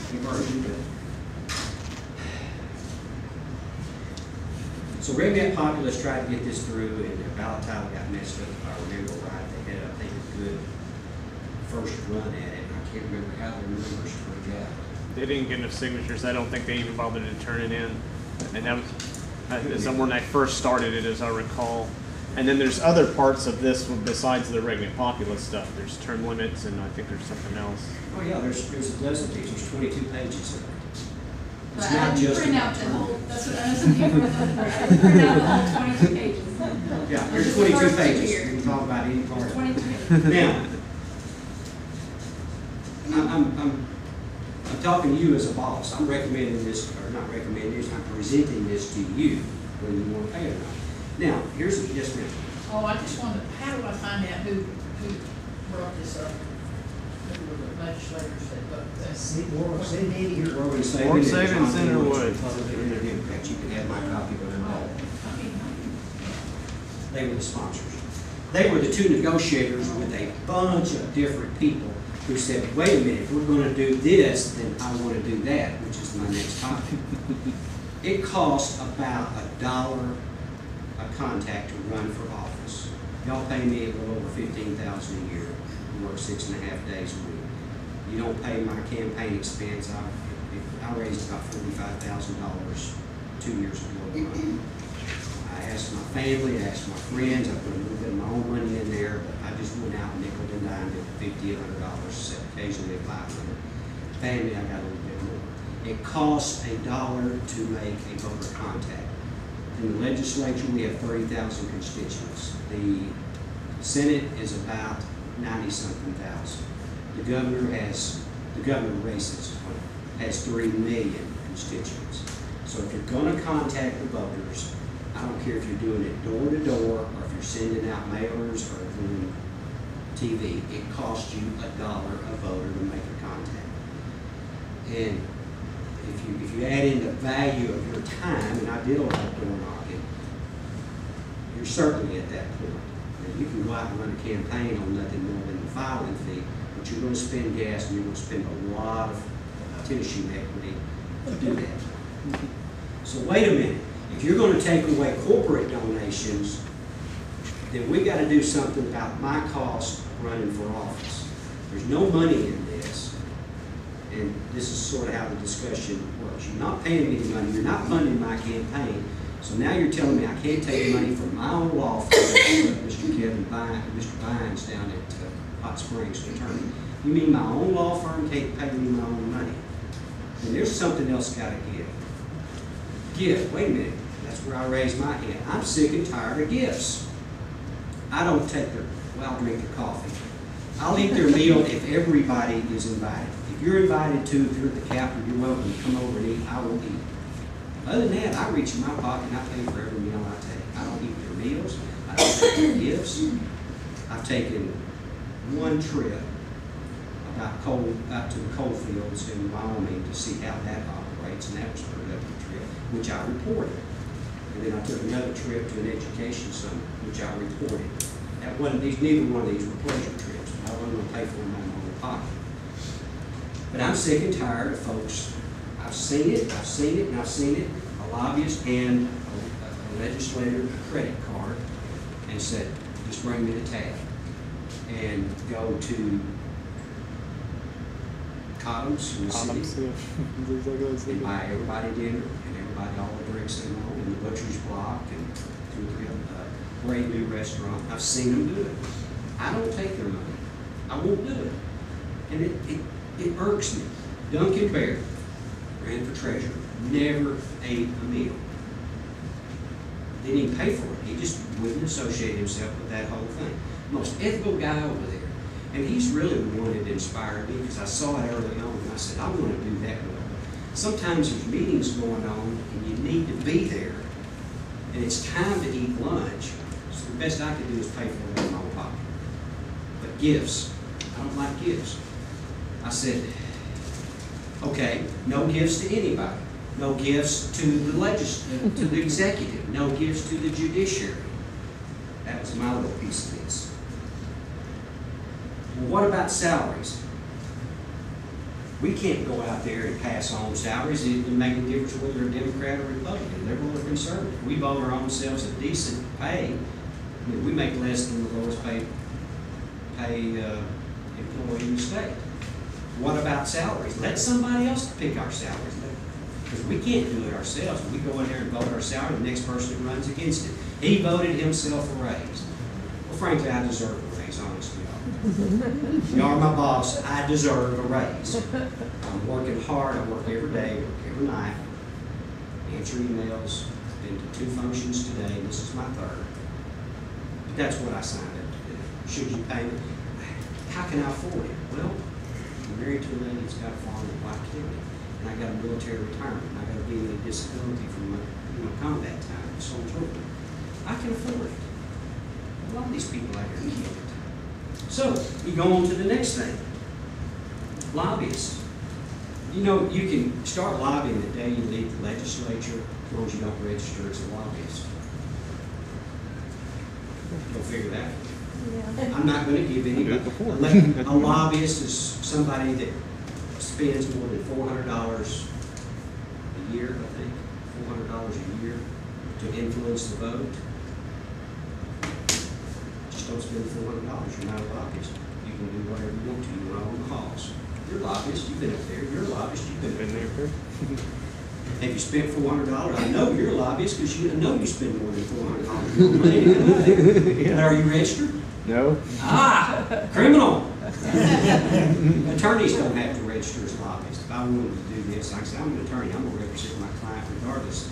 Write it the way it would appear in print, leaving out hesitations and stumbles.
conversion, but. So Remnant Populace tried to get this through, and their ballot title got messed up, if I remember right. They had, I think, a good first run at it. I can't remember how their numbers turned out. They didn't get enough signatures. I don't think they even bothered to turn it in. And that was, I think, when I first started it, as I recall. And then there's other parts of this besides the Remnant Populace stuff. There's term limits, and I think there's something else. Oh yeah, there's a dozen of these. There's 22 pages of it. It's But not I didn't just print a out the term. whole, that's what I was looking for. I didn't print out the whole 22 pages. Yeah, there's Just the 22 first two pages. here. We can talk about any part. There's of it. 22. Now, I'm talking to you as a boss. I'm recommending this, or not recommending this, I'm presenting this to you whether you want to pay it or not. Now, here's the, yes ma'am. Oh, I just wanted, how do I find out who brought this up? Who were the legislators that voted this? We're going to say Warren Saban and Senator Wood. Republican and a Democrat. You can have my copy of it. They were the sponsors. They were the two negotiators with a bunch of different people who said, wait a minute, if we're going to do this, then I want to do that, which is my next topic. It costs about $1 a contact to run for office. Y'all pay me a little over $15,000 a year. I work 6.5 days a week. You don't pay my campaign expense. I raised about $45,000 2 years ago. I asked my family, I asked my friends, I put a little bit of my own money in there, but I just went out and nickel and dimed it $50, $100, occasionally $500. Family, I got a little bit more. It costs $1 to make a voter contact. In the legislature, we have 30,000 constituents. The Senate is about 90-something thousand. The governor races has 3 million constituents. So if you're going to contact the voters, I don't care if you're doing it door to door or if you're sending out mailers or doing TV, it costs you $1 a voter to make a contact. And if you add in the value of your time, and I did a lot of door knocking, you're certainly at that point. And you can go out and run a campaign on nothing more than the filing fee, but you're going to spend gas and you're going to spend a lot of tennis shoe equity to do that. So wait a minute. If you're going to take away corporate donations, then we got to do something about my cost running for office. There's no money in this, and this is sort of how the discussion works. You're not paying me any money. You're not funding my campaign. So now you're telling me I can't take money from my own law firm, Mr. Vines down at Hot Springs attorney. You mean my own law firm can't pay me my own money? And there's something else got to give. Gift. Wait a minute. That's where I raise my hand. I'm sick and tired of gifts. I don't take their, well, I'll drink their coffee. I'll eat their meal if everybody is invited. If you're invited to, if you're at the Capitol, you're welcome to come over and eat. I will eat. Other than that, I reach in my pocket and I pay for every meal I take. I don't eat their meals. I don't take their gifts. I've taken one trip out to the coal fields in Wyoming to see how that operates, and that was a productive trip, which I reported. And then I took another trip to an education summit, which I reported. That wasn't these, neither one of these were pleasure trips. I wasn't going to pay for them out of my own pocket. But I'm sick and tired of folks. I've seen it, and I've seen it. A lobbyist hand a legislator a credit card and said, just bring me the tab. And go to Cottom's in the city and buy everybody dinner and everybody all the drinks they want in the butcher's block and 2 or 3 great new restaurant. I've seen them do it. I don't take their money. I won't do it. And it irks me. Duncan Baird ran for treasurer, never ate a meal. Didn't even pay for it. He just wouldn't associate himself with that whole thing. Most ethical guy over there. And he's really the one that inspired me because I saw it early on and I said, I want to do that well. Sometimes there's meetings going on and you need to be there and it's time to eat lunch. So the best I can do is pay for it in my own pocket. But gifts, I don't like gifts. I said, okay, no gifts to anybody. No gifts to the to the executive. No gifts to the judiciary. That was my little piece of this. Well, what about salaries? We can't go out there and pass on salaries. It doesn't make any difference whether they're Democrat or Republican, liberal or conservative. We vote our own selves a decent pay. I mean, we make less than the lowest paid employee in the state. What about salaries? Let somebody else pick our salaries. Because we can't do it ourselves. We go in there and vote our salary, the next person that runs against it. He voted himself a raise. Well, frankly, I deserve a raise, honestly. You are my boss. I deserve a raise. I'm working hard. I work every day, work every night, answer emails. Been to 2 functions today. This is my 3rd. But that's what I signed up to do. Should you pay me? How can I afford it? Well, I'm married to a lady that's got a farm in White County, and I got a military retirement. And I got a VA disability from my combat time, so on and so forth. I can afford it. A lot of these people out here can't. So, you go on to the next thing. Lobbyists. You know, you can start lobbying the day you leave the legislature as long as you don't register as a lobbyist. Go figure that. Yeah. I'm not going to give anybody. A lobbyist is somebody that spends more than $400 a year, I think, $400 a year to influence the vote. Just don't spend $400. You're not a lobbyist. You can do whatever you want to. You're on the halls. You're a lobbyist. You've been up there. You're a lobbyist. You've been there. Have you spent $400? I know you're a lobbyist because you know you spend more than $400. And are you registered? No. Ah, criminal. Attorneys don't have to register as lobbyists. If I wanted to do this, like I said, I'm an attorney. I'm going to represent my client regardless